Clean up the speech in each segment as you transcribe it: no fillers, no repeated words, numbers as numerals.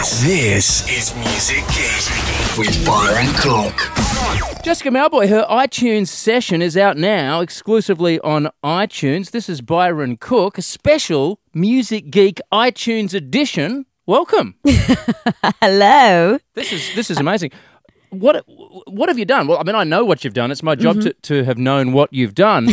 This is Music Geek with Byron Cooke. Jessica Mauboy, her iTunes session is out now, exclusively on iTunes. This is Byron Cooke, a special Music Geek iTunes edition. Welcome. Hello. This is amazing. What have you done? Well, I mean, I know what you've done. It's my job to have known what you've done.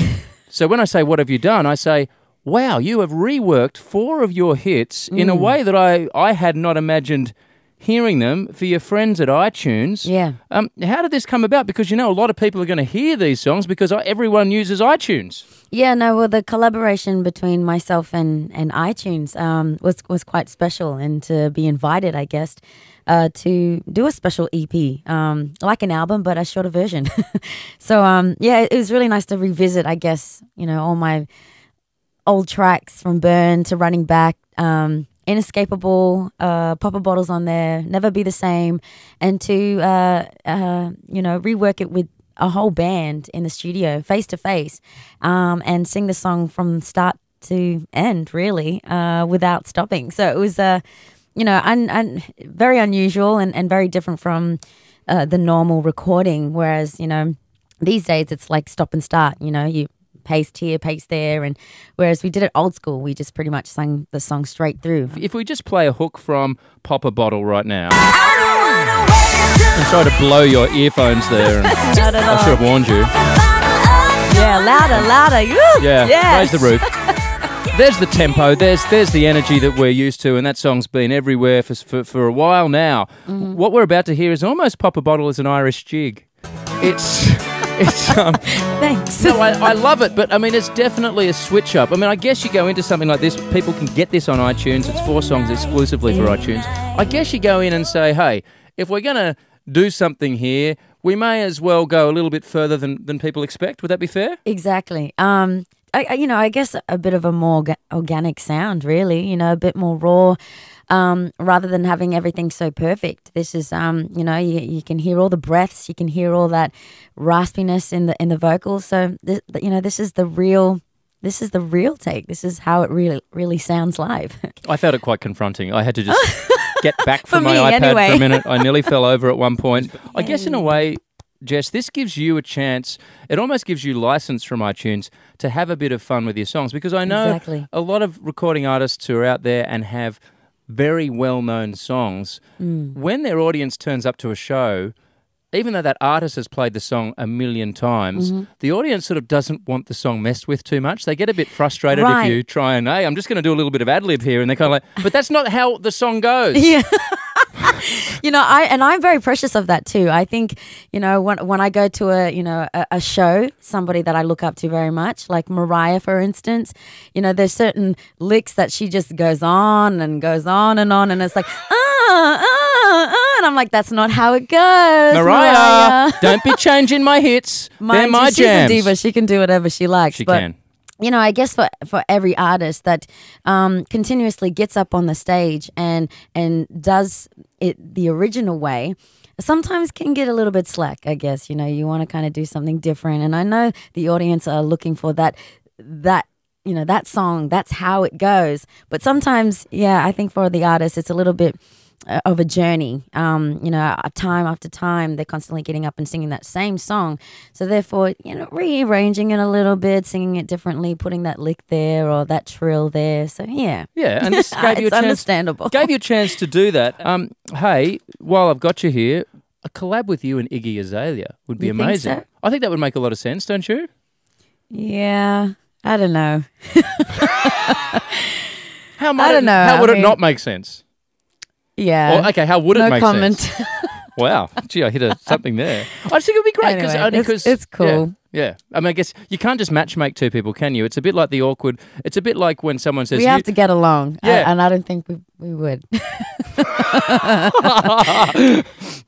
So when I say, what have you done? I say, wow, you have reworked 4 of your hits in a way that I had not imagined hearing them for your friends at iTunes. Yeah. How did this come about? Because, you know, a lot of people are going to hear these songs because everyone uses iTunes. Yeah, no, well, the collaboration between myself and iTunes was quite special, and to be invited, I guess, to do a special EP, like an album, but a shorter version. So, yeah, it was really nice to revisit, I guess, you know, all my old tracks from Burn to Running Back, Inescapable, Popper Bottles on there, Never Be the Same, and to, you know, rework it with a whole band in the studio, face to face, and sing the song from start to end, really, without stopping. So it was, you know, very unusual and very different from the normal recording, whereas, you know, these days it's like stop and start, you know, you paste here, paste there, and whereas we did it old school, we just pretty much sang the song straight through. If we just play a hook from Popper Bottle right now. I'm sorry to blow your earphones there. I should have warned you. Yeah, louder. Woo! Yeah, yes. raise the roof. There's the tempo, there's the energy that we're used to, and that song's been everywhere for a while now. What we're about to hear is almost Popper Bottle as an Irish jig. It's Thanks. No, I love it, but I mean, it's definitely a switch up. I mean, I guess you go into something like this, people can get this on iTunes, it's 4 songs exclusively for iTunes. I guess you go in and say, hey, if we're going to do something here, we may as well go a little bit further than people expect. Would that be fair? Exactly. You know, I guess a bit of a more organic sound, really, you know, a bit more raw, rather than having everything so perfect. This is, you know, you can hear all the breaths, you can hear all that raspiness in the vocals. So, you know, this is the real take. This is how it really sounds live. I found it quite confronting. I had to just get back from my iPad anyway. for a minute. I nearly fell over at one point. I guess in a way, Jess, this gives you a chance, it almost gives you license from iTunes to have a bit of fun with your songs, because I know a lot of recording artists who are out there and have very well-known songs, when their audience turns up to a show, even though that artist has played the song a million times, the audience sort of doesn't want the song messed with too much. They get a bit frustrated if you try and, hey, I'm just going to do a little bit of ad-lib here, and they're kind of like, but that's not how the song goes. Yeah. You know, I'm very precious of that too. I think, you know, when I go to a show, somebody that I look up to very much, like Mariah, for instance, you know, there's certain licks that she just goes on and on, and it's like, and I'm like, that's not how it goes. Mariah. Don't be changing my hits. They're my jams. She's a diva. She can do whatever she likes. She can. You know, I guess for every artist that continuously gets up on the stage and does it the original way, sometimes can get a little bit slack, I guess. You know, you want to kind of do something different. And I know the audience are looking for that you know, that song, that's how it goes. But sometimes, yeah, I think for the artist, it's a little bit of a journey. You know, time after time, they're constantly getting up and singing that same song. So therefore, you know, rearranging it a little bit, singing it differently, putting that lick there or that trill there. So yeah. Yeah, and this gave you a chance. Understandable. Gave you a chance to do that. Hey, while I've got you here, a collab with you and Iggy Azalea would be amazing. Think so? I think that would make a lot of sense, don't you? Yeah, I don't know. How would it not make sense? Yeah. Or, okay, how would it make comment. sense? Wow. Gee, I hit something there. I just think it would be great because it's cool. Yeah. I mean, I guess you can't just matchmake 2 people, can you? It's a bit like the awkward. It's a bit like when someone says we have to get along. Yeah. And I don't think we would.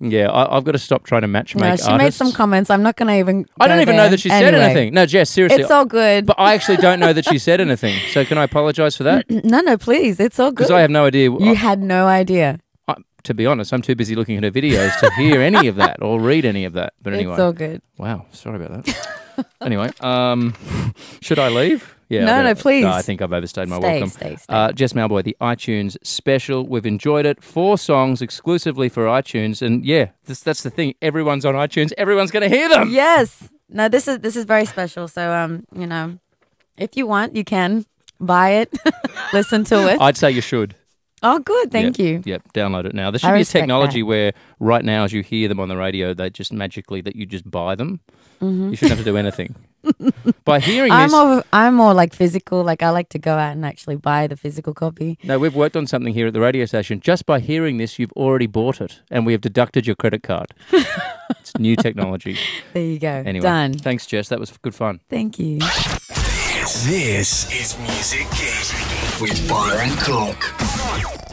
Yeah, I've got to stop trying to matchmake artists. She made some comments. I'm not going to even. I don't even know that she said anything. No, Jess, seriously. It's all good. But I actually don't know that she said anything. So can I apologise for that? No, please. It's all good. Because I have no idea. You had no idea. To be honest, I'm too busy looking at her videos to hear any of that or read any of that. But anyway. It's all good. Wow, sorry about that. Anyway, should I leave? Yeah, no, please. No, I think I've overstayed my welcome. Stay. Jess Mauboy, the iTunes special. We've enjoyed it. 4 songs exclusively for iTunes. And yeah, that's the thing. Everyone's on iTunes. Everyone's going to hear them. Yes. No, this is very special. So, you know, if you want, you can buy it, listen to it. I'd say you should. Oh, good. Thank you. Yep, download it now. There should be a technology where right now as you hear them on the radio, they just magically that you just buy them. Mm-hmm. You shouldn't have to do anything. By hearing this... I'm more like physical. Like I like to go out and actually buy the physical copy. No, we've worked on something here at the radio station. Just by hearing this, you've already bought it and we have deducted your credit card. It's new technology. There you go. Anyway, done. Thanks, Jess. That was good fun. Thank you. This is Music Geek with Byron Cooke.